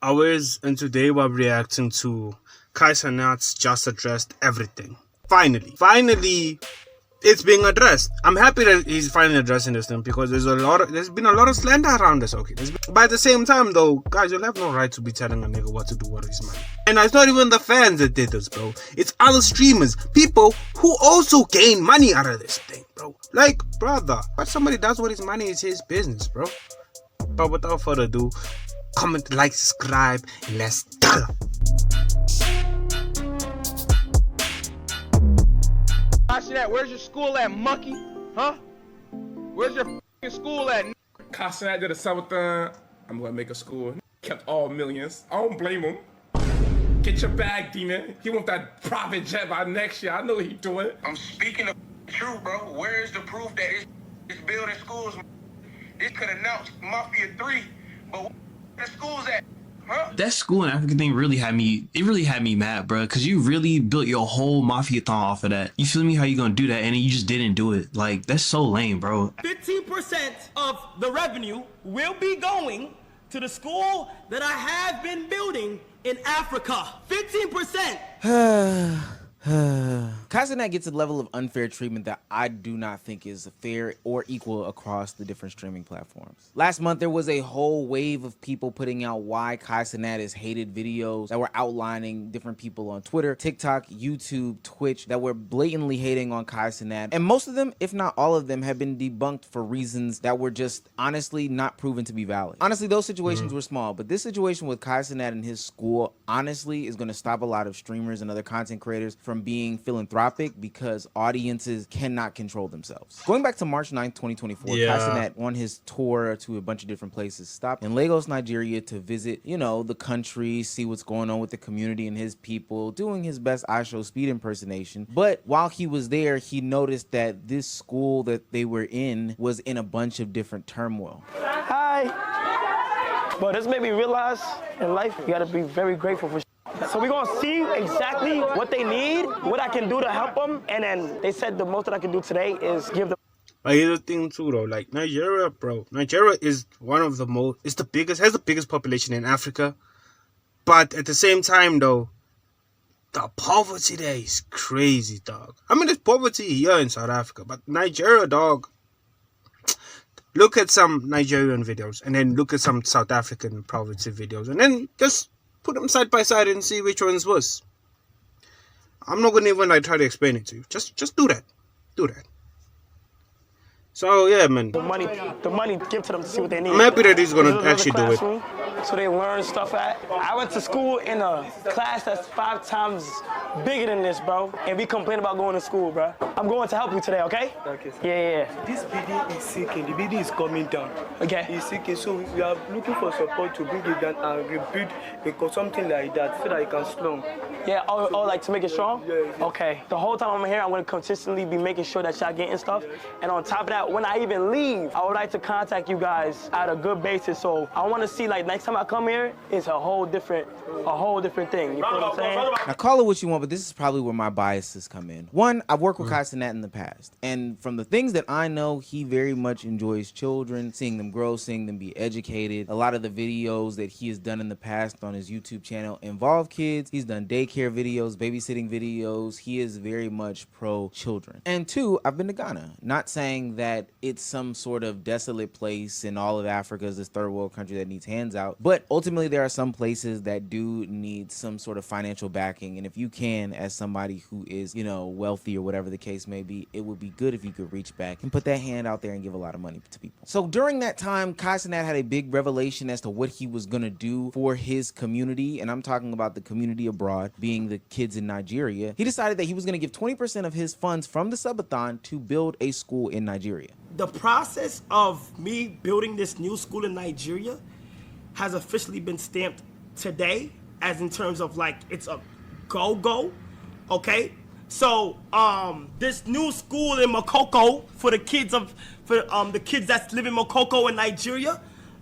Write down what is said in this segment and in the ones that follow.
Awez, and today we're reacting to Cenat's just addressed everything. Finally, it's being addressed. I'm happy that he's finally addressing this thing because there's been a lot of slander around this. Okay, but at the same time, though, guys, you'll have no right to be telling a nigga what to do with his money. And it's not even the fans that did this, bro. It's other streamers, people who also gain money out of this thing, bro. Like, brother, what somebody does with his money is his business, bro. But without further ado, comment, like, subscribe, and let's go. Cenat, where's your school at, monkey? Huh? Where's your f***ing school at? Cenat did a subathon. I'm gonna make a school. Kept all millions. I don't blame him. Get your bag, demon. He want that private jet by next year. I know he do it. I'm speaking the truth, bro. Where is the proof that it's building schools? This could announce Mafia 3, but where the schools at? Huh? That school in Africa thing really had me mad, bro, because you really built your whole Mafiathon off of that. You feel me? How you gonna do that and then you just didn't do it? Like, that's so lame, bro. 15% of the revenue will be going to the school that I have been building in Africa. 15%. Cenat gets a level of unfair treatment that I do not think is fair or equal across the different streaming platforms. Last month, there was a whole wave of people putting out why Cenat is hated videos that were outlining different people on Twitter, TikTok, YouTube, Twitch that were blatantly hating on Cenat. And most of them, if not all of them, have been debunked for reasons that were just honestly not proven to be valid. Honestly, those situations were small, but this situation with Cenat and his school honestly is going to stop a lot of streamers and other content creators from being philanthropic because audiences cannot control themselves. Going back to March 9th, 2024, Cenat on his tour to a bunch of different places stopped in Lagos, Nigeria to visit, you know, the country, see what's going on with the community and his people, doing his best I Show Speed impersonation. But while he was there, he noticed that this school that they were in was in a bunch of different turmoil. Hi. But this made me realize in life, you gotta be very grateful for. So we're gonna see exactly what they need, what I can do to help them, and then they said the most that I can do today is give them. But here's the thing too, though. Like Nigeria, bro. Nigeria is one of the most. It's the biggest. Has the biggest population in Africa. But at the same time, though, the poverty there is crazy, dog. I mean, there's poverty here in South Africa, but Nigeria, dog. Look at some Nigerian videos, and then look at some South African poverty videos, and then just put them side by side and see which one's worse. I'm not gonna even try to explain it to you. Just do that. Do that. So yeah, man. The money, give to them to see what they need. I'm happy that he's gonna actually do it. So they learn stuff at. I went to school in a class that's 5 times bigger than this, bro. And we complain about going to school, bro. I'm going to help you today, okay? Okay, sir. Yeah. This building is sinking. The building is coming down. Okay. It's sinking, so we are looking for support to bring it down and rebuild something like that so that it can strong. Yeah, oh, like to make it strong? Yeah. Okay. The whole time I'm here, I'm going to consistently be making sure that y'all getting stuff. And on top of that, when I even leave, I would like to contact you guys at a good basis. So I want to see, like, next time I come here, it's a whole different thing. You know what I'm saying? Now, call it what you want, but this is probably where my biases come in. One, I've worked with Cenat in the past, and from the things that I know, he very much enjoys children, seeing them grow, seeing them be educated. A lot of the videos that he has done in the past on his YouTube channel involve kids. He's done daycare videos, babysitting videos. He is very much pro-children. And two, I've been to Ghana. Not saying that it's some sort of desolate place in all of Africa, is this third world country that needs hands out, but ultimately there are some places that do need some sort of financial backing, and if you can, as somebody who is, you know, wealthy or whatever the case may be, it would be good if you could reach back and put that hand out there and give a lot of money to people. So during that time, Cenat had a big revelation as to what he was gonna do for his community, and I'm talking about the community abroad, being the kids in Nigeria. He decided that he was gonna give 20% of his funds from the subathon to build a school in Nigeria. The process of me building this new school in Nigeria has officially been stamped today, as in terms of like it's a go, okay? So this new school in Makoko for the kids that live in Makoko in Nigeria,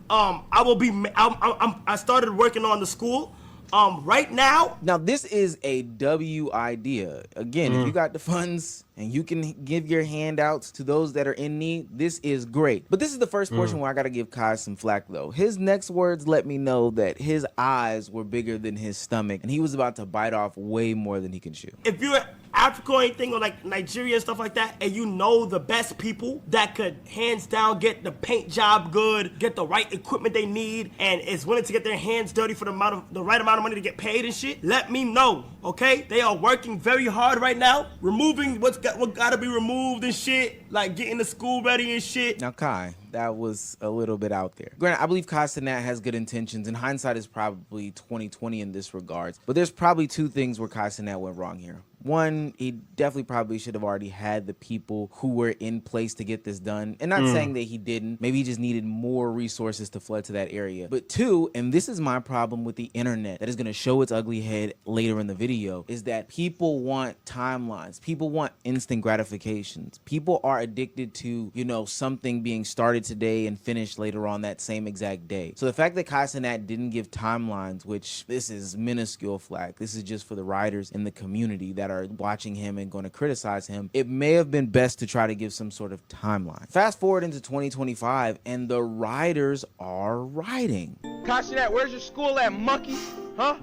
I started working on the school. Right now. Now this is a W idea. Again, if you got the funds, and you can give your handouts to those that are in need, this is great. But this is the first portion where I gotta give Kai some flack though. His next words let me know that his eyes were bigger than his stomach, and he was about to bite off way more than he can chew. If you're Africa or anything, or like Nigeria and stuff like that, and you know the best people that could hands down get the paint job good, get the right equipment they need, and is willing to get their hands dirty for the right amount of money to get paid and shit, let me know, okay? They are working very hard right now, removing what gotta be removed and shit, like getting the school ready and shit. Now, Kai, that was a little bit out there. Granted, I believe Cenat has good intentions, and hindsight is probably 20/20 in this regards. But there's probably two things where Cenat went wrong here. One, he definitely probably should have already had the people who were in place to get this done. And not saying that he didn't. Maybe he just needed more resources to flood to that area. But two, and this is my problem with the internet that is going to show its ugly head later in the video, is that people want timelines. People want instant gratifications. People are addicted to, you know, something being started today and finished later on that same exact day. So the fact that Cenat didn't give timelines, which this is minuscule flack, this is just for the writers in the community that are watching him and going to criticize him, it may have been best to try to give some sort of timeline. Fast forward into 2025 and the writers are writing. Cenat, where's your school at, monkey? Huh?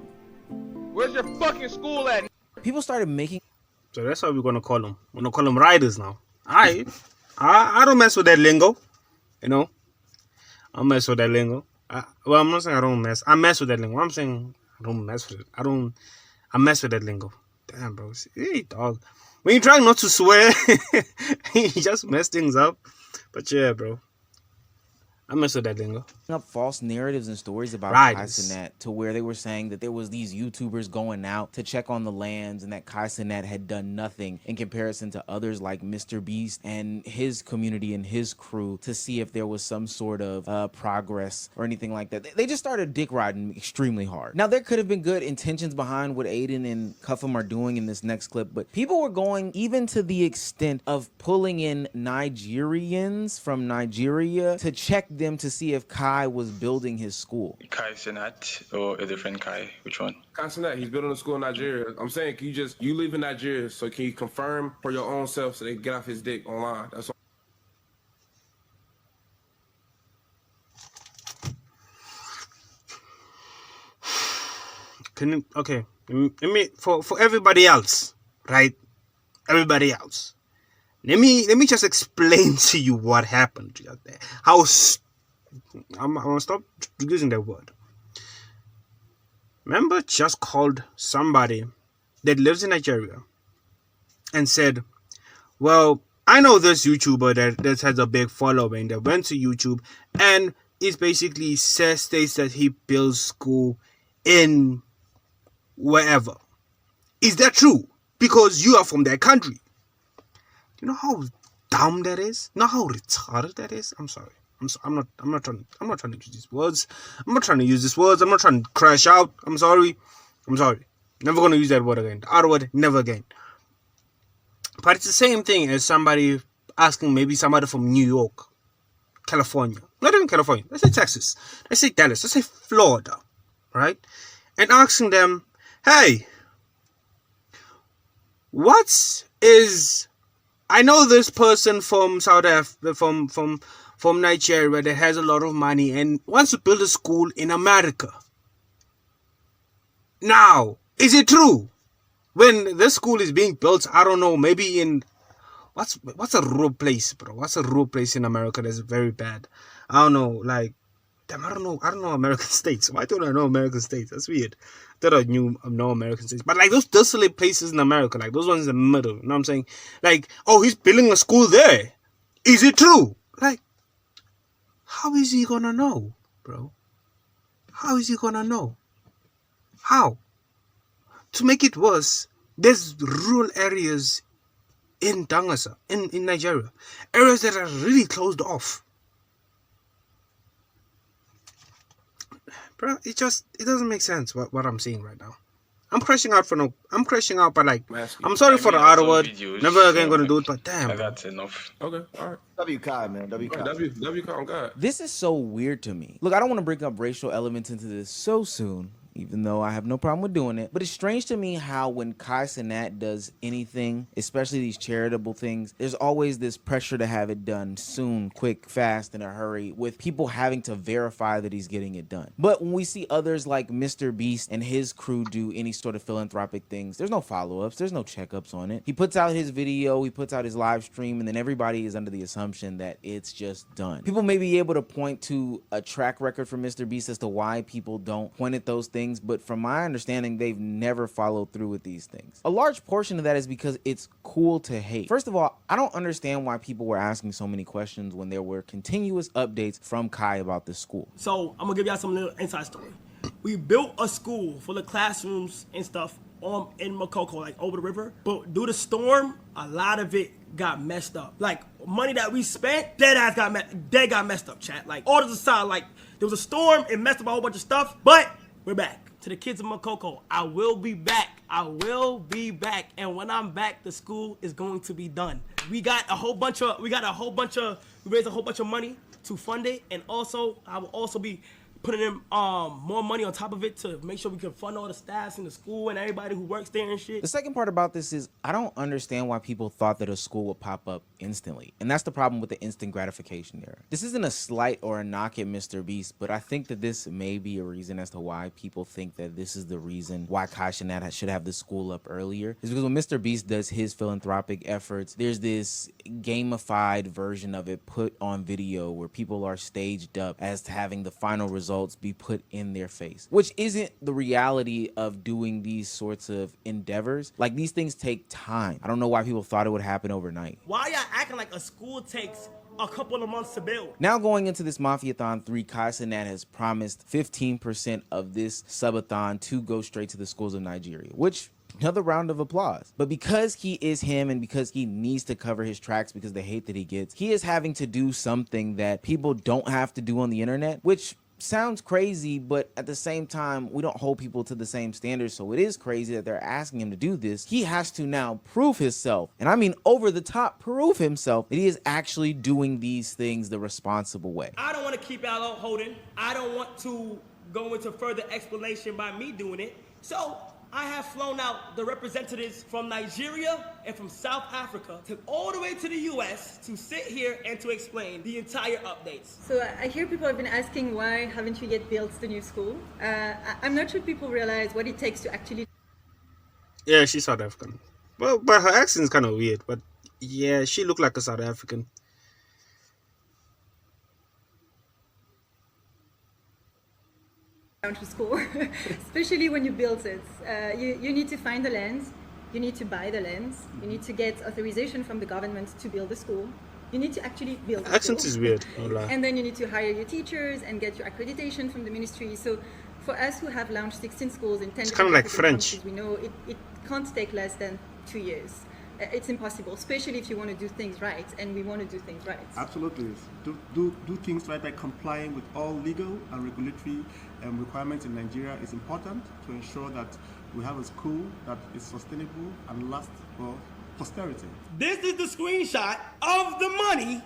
Where's your fucking school at? People started making... So that's how we're gonna call them. We're gonna call them riders now. I don't mess with that lingo. You know? I don't mess with that lingo. Well, I'm not saying I don't mess. I mess with that lingo. I'm saying I don't mess with it. I mess with that lingo. Damn, bro. Hey, dog. When you try not to swear, you just mess things up. But yeah, bro. I mess with that lingo. Up false narratives and stories about Cenat to where they were saying that there was these YouTubers going out to check on the lands and that Cenat had done nothing in comparison to others like Mr. Beast and his community and his crew to see if there was some sort of progress or anything like that. They just started dick riding extremely hard. Now, there could have been good intentions behind what Aiden and Cuffham are doing in this next clip, but people were going even to the extent of pulling in Nigerians from Nigeria to check them to see if Kai was building his school. Cenat or a different Kai? Which one? Cenat, he's building a school in Nigeria. I'm saying, can you live in Nigeria, so can you confirm for your own self so they can get off his dick online? That's all. Okay, let me for everybody else, right? Everybody else. Let me just explain to you what happened out there. I'm gonna stop using that word. Member just called somebody that lives in Nigeria and said, well, I know this YouTuber that has a big following that went to YouTube and is basically states that he builds school in wherever. Is that true? Because you are from that country. You know how dumb that is? You know how retarded that is? I'm sorry. I'm not trying to use these words. I'm not trying to use these words. I'm not trying to crash out. I'm sorry. Never gonna use that word again. The R word, never again. But it's the same thing as somebody asking maybe somebody from New York, California. Not even California. Let's say Texas. Let's say Dallas. Let's say Florida. Right? And asking them, hey, I know this person from South Africa, from Nigeria that has a lot of money and wants to build a school in America. Now, is it true? When this school is being built, I don't know, maybe in what's a rural place, bro? What's a rural place in America that's very bad? I don't know, like damn, I don't know American states. Why don't I know American states? That's weird. I thought I knew no American states. But like those desolate places in America, like those ones in the middle, you know what I'm saying? Like, oh, he's building a school there. Is it true? Like, how is he gonna know, bro? How is he gonna know? How? To make it worse, there's rural areas in Dangasa, in Nigeria. Areas that are really closed off. Bro, it doesn't make sense what I'm seeing right now. I'm crashing out, but like, I'm sorry for the R word. Never again gonna do it, but damn. That's enough. Okay, all right. W-Kai, man. W-Kai. W-Kai on God. This is so weird to me. Look, I don't want to bring up racial elements into this so soon, even though I have no problem with doing it. But it's strange to me how when Kai Cenat does anything, especially these charitable things, there's always this pressure to have it done soon, quick, fast, in a hurry, with people having to verify that he's getting it done. But when we see others like Mr. Beast and his crew do any sort of philanthropic things, there's no follow-ups, there's no checkups on it. He puts out his video, he puts out his live stream, and then everybody is under the assumption that it's just done. People may be able to point to a track record for Mr. Beast as to why people don't point at those things, but from my understanding, they've never followed through with these things. A large portion of that is because it's cool to hate. First of all, I don't understand why people were asking so many questions when there were continuous updates from Kai about this school. So I'm gonna give y'all some little inside story. We built a school full of classrooms and stuff in Makoko, like over the river. But due to storm, a lot of it got messed up. Like money that we spent, dead got messed up, chat. Like orders aside, like there was a storm, it messed up a whole bunch of stuff, but we're back. To the kids of Makoko, I will be back. I will be back. And when I'm back, the school is going to be done. We raised a whole bunch of money to fund it, and also I will also be putting in more money on top of it to make sure we can fund all the staffs in the school and everybody who works there and shit. The second part about this is I don't understand why people thought that a school would pop up instantly. And that's the problem with the instant gratification era. This isn't a slight or a knock at Mr. Beast, but I think that this may be a reason as to why people think that this is the reason why Kai Cenat should have the school up earlier. Is because when Mr. Beast does his philanthropic efforts, there's this gamified version of it put on video where people are staged up as to having the final results be put in their face, which isn't the reality of doing these sorts of endeavors. Like, these things take time. I don't know why people thought it would happen overnight. Why y'all acting like a school takes a couple of months to build? Now going into this Mafiathon 3, Kai Cenat has promised 15% of this subathon to go straight to the schools of Nigeria, which another round of applause. But because he is him and because he needs to cover his tracks because of the hate that he gets, he is having to do something that people don't have to do on the internet, which sounds crazy, but at the same time, we don't hold people to the same standards, so it is crazy that they're asking him to do this. He has to now prove himself, and I mean over the top prove himself, that he is actually doing these things the responsible way. I don't want to keep y'all holding. I don't want to go into further explanation by me doing it. So I have flown out the representatives from Nigeria and from South Africa to all the way to the US to sit here and to explain the entire updates. So I hear people have been asking why haven't you yet built the new school? I'm not sure people realize what it takes to actually... Yeah, she's South African. Well, but her accent's kind of weird, but yeah, she looked like a South African. to school, especially when you build it. You need to find the land, you need to buy the land, you need to get authorization from the government to build the school. You need to actually build the Accent school. is weird. And then you need to hire your teachers and get your accreditation from the ministry. So for us who have launched 16 schools in 10 It's kind of like French. countries, we know it can't take less than 2 years. It's impossible, especially if you want to do things right, and we want to do things right. Absolutely. Do things right by complying with all legal and regulatory requirements in Nigeria is important to ensure that we have a school that is sustainable and lasts for posterity. This is the screenshot of the money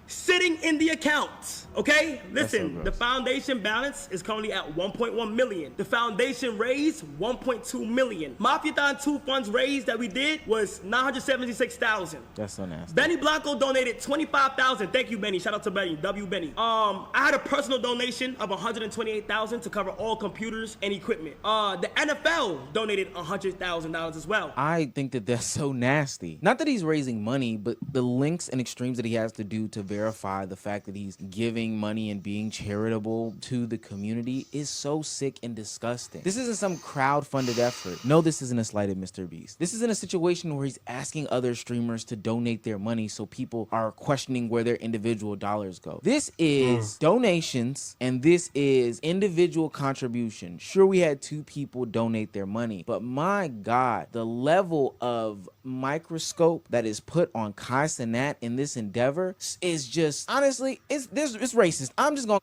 sitting in the account. Okay, listen, the foundation balance is currently at 1.1 million. The foundation raised 1.2 million. Mafiathon 2 funds raised that we did was 976,000. That's so nasty. Benny Blanco donated 25,000. Thank you, Benny. Shout out to Benny. W Benny. I had a personal donation of 128,000 to cover all computers and equipment. The NFL donated $100,000 as well. I think that that's so nasty. Not that he's raising money, but the links and extremes that he has to do to verify the fact that he's giving money and being charitable to the community is so sick and disgusting. This isn't some crowd-funded effort. No, this isn't a slight at Mr. Beast. This isn't a situation where he's asking other streamers to donate their money so people are questioning where their individual dollars go. This is donations, and this is individual contribution. Sure, we had 2 people donate their money, but my God, the level of microscope that is put on Kai Cenat in this endeavor is just, honestly, it's racist. I'm just gonna...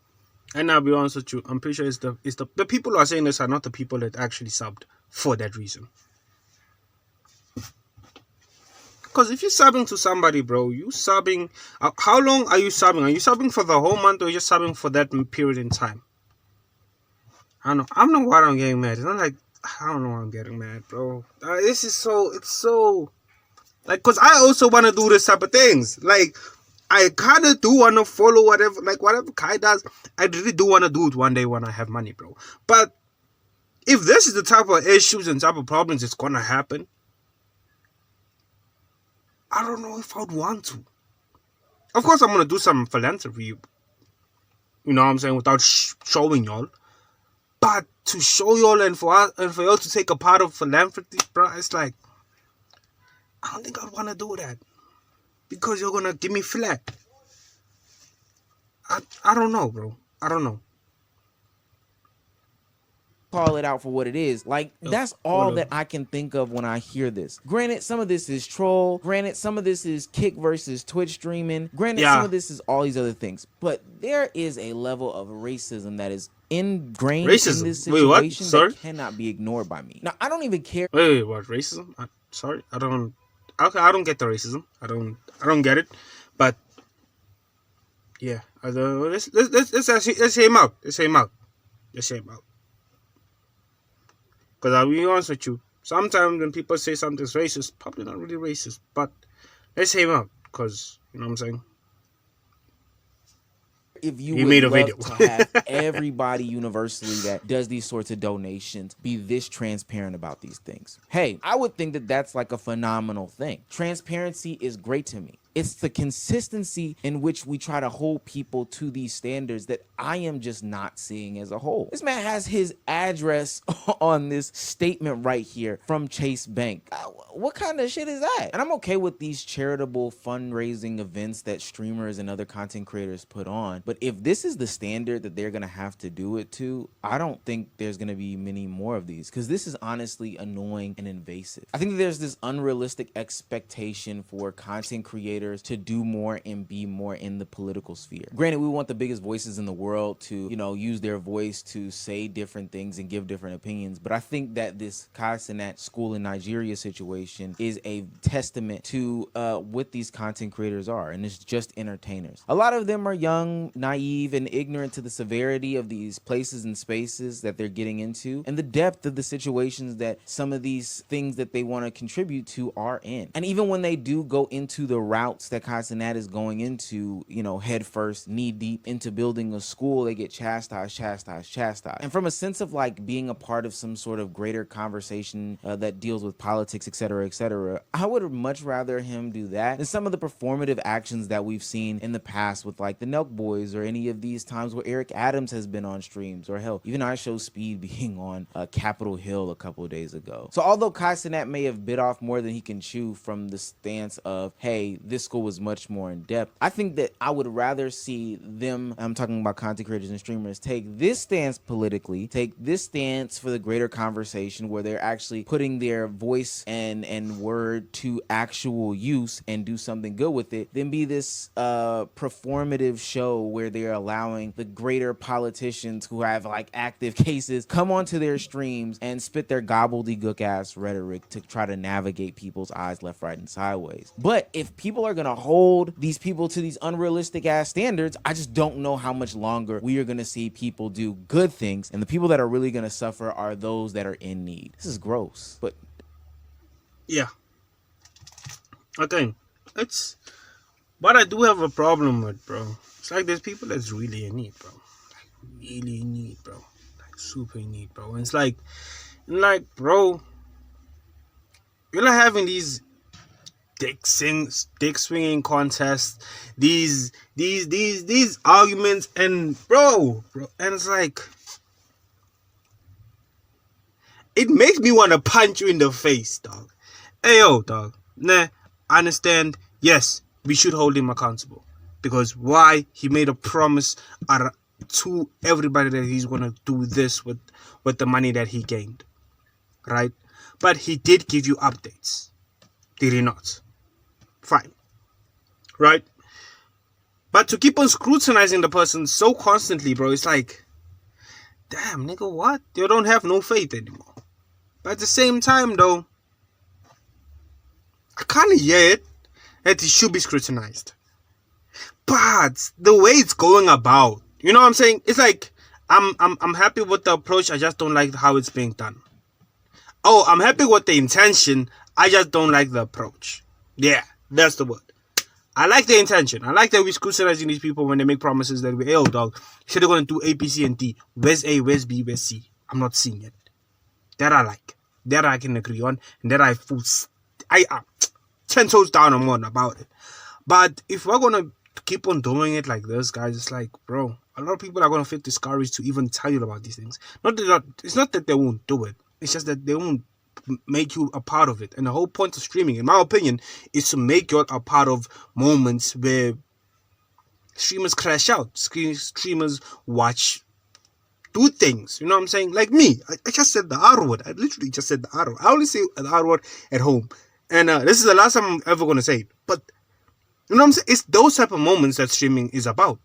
And I'll be honest with you, I'm pretty sure it's the people who are saying this are not the people that actually subbed for that reason. Because if you're subbing to somebody, bro, you subbing... how long are you subbing? Are you subbing for the whole month, or are you just subbing for that period in time? I don't know. I don't know why I'm getting mad. It's not like I don't know why I'm getting mad, bro. This is so. It's so like because I also want to do this type of things. Like I kind of do want to follow whatever Kai does. I really do want to do it one day when I have money, bro. But if this is the type of issues and type of problems it's gonna happen, I don't know if I'd want to. Of course, I'm gonna do some philanthropy. You know what I'm saying? Without showing y'all. But to show y'all and for y'all to take a part of philanthropy, bro, it's like I don't think I'd want to do that because you're gonna give me flat. I don't know, bro. I don't know. Call it out for what it is. Like, that's all that I can think of when I hear this. Granted, some of this is troll. Granted, some of this is Kick versus Twitch streaming. Granted, some of this is all these other things. But there is a level of racism that is ingrained in this situation that cannot be ignored by me. Now, I don't even care. Wait, what? Racism? Sorry, I don't. Okay, I don't get the racism. I don't get it. But yeah, let's hear him out. Let's hear him out. Let's hear him out. Because I'll be honest with you, sometimes when people say something's racist, probably not really racist, but let's hear him out, because, you know what I'm saying? If you would made a video to have everybody universally that does these sorts of donations be this transparent about these things. Hey, I would think that that's like a phenomenal thing. Transparency is great to me. It's the consistency in which we try to hold people to these standards that I am just not seeing as a whole. This man has his address on this statement right here from Chase Bank. What kind of shit is that? And I'm okay with these charitable fundraising events that streamers and other content creators put on. But if this is the standard that they're going to have to do it to, I don't think there's going to be many more of these, because this is honestly annoying and invasive. I think that there's this unrealistic expectation for content creators to do more and be more in the political sphere. Granted, we want the biggest voices in the world to, you know, use their voice to say different things and give different opinions. But I think that this Cenat school in Nigeria situation is a testament to what these content creators are, and it's just entertainers. A lot of them are young, naive, and ignorant to the severity of these places and spaces that they're getting into, and the depth of the situations that some of these things that they want to contribute to are in. And even when they do go into the routes that Cenat is going into, you know, head first, knee deep into building a school, they get chastised. And from a sense of like being a part of some sort of greater conversation that deals with politics, etc., I would much rather him do that than some of the performative actions that we've seen in the past with like the Nelk Boys, or any of these times where Eric Adams has been on streams, or hell, even I Show Speed being on Capitol Hill a couple of days ago. So although Cenat may have bit off more than he can chew from the stance of, hey, this school was much more in depth, I think that I would rather see them, I'm talking about content creators and streamers, take this stance politically, take this stance for the greater conversation where they're actually putting their voice and word to actual use and do something good with it, than be this performative show where they're allowing the greater politicians who have like active cases come onto their streams and spit their gobbledygook ass rhetoric to try to navigate people's eyes left, right, and sideways. But if people are gonna hold these people to these unrealistic ass standards, I just don't know how much longer we are gonna see people do good things, and the people that are really gonna suffer are those that are in need. This is gross, but yeah. Okay, it's what I do have a problem with, bro. It's like there's people that's really in need, bro. Like really in need, bro. Like super in need, bro. And it's like, bro, you're not having these dick swinging contests, these arguments, and bro, and it's like, it makes me want to punch you in the face, dog. Hey, yo, dog. Nah, I understand. Yes, we should hold him accountable, because why? He made a promise to everybody that he's gonna do this with the money that he gained, right? But he did give you updates, did he not? Fine, right? But to keep on scrutinizing the person so constantly, bro, it's like, damn, nigga, what? You don't have no faith anymore. But at the same time, though, I kind of hear it that he should be scrutinized. But the way it's going about, you know what I'm saying? It's like, I'm happy with the approach. I just don't like how it's being done. Oh, I'm happy with the intention. I just don't like the approach. Yeah, that's the word. I like the intention. I like that we're scrutinizing these people when they make promises that we, oh dog, said they're gonna do A, B, C, and D. Where's A? Where's B? Where's C? I'm not seeing it. That I like. That I can agree on, and that I 10 toes down on one about it. But if we're gonna keep on doing it like this, guys, it's like, bro, a lot of people are gonna feel discouraged to even tell you about these things. It's not that they won't do it. It's just that they won't make you a part of it. And the whole point of streaming, in my opinion, is to make you a part of moments where streamers crash out. Streamers do things. You know what I'm saying? Like me. I just said the R word. I literally just said the R word. I only say the R word at home. And this is the last time I'm ever gonna say it. But you know what I'm saying? It's those type of moments that streaming is about.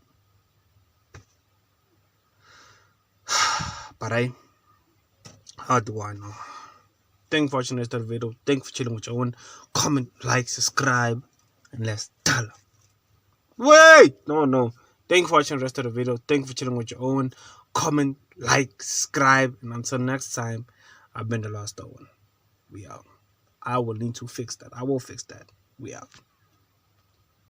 But how do I know? Thank you for watching this video. Thank you for chilling with your own. Comment, like, subscribe, and let's tell. Wait! No. Thank you for watching the rest of the video. Thank you for chilling with your own. Comment, like, subscribe, and until next time, I've been the last one. We out. I will need to fix that. I will fix that. We out.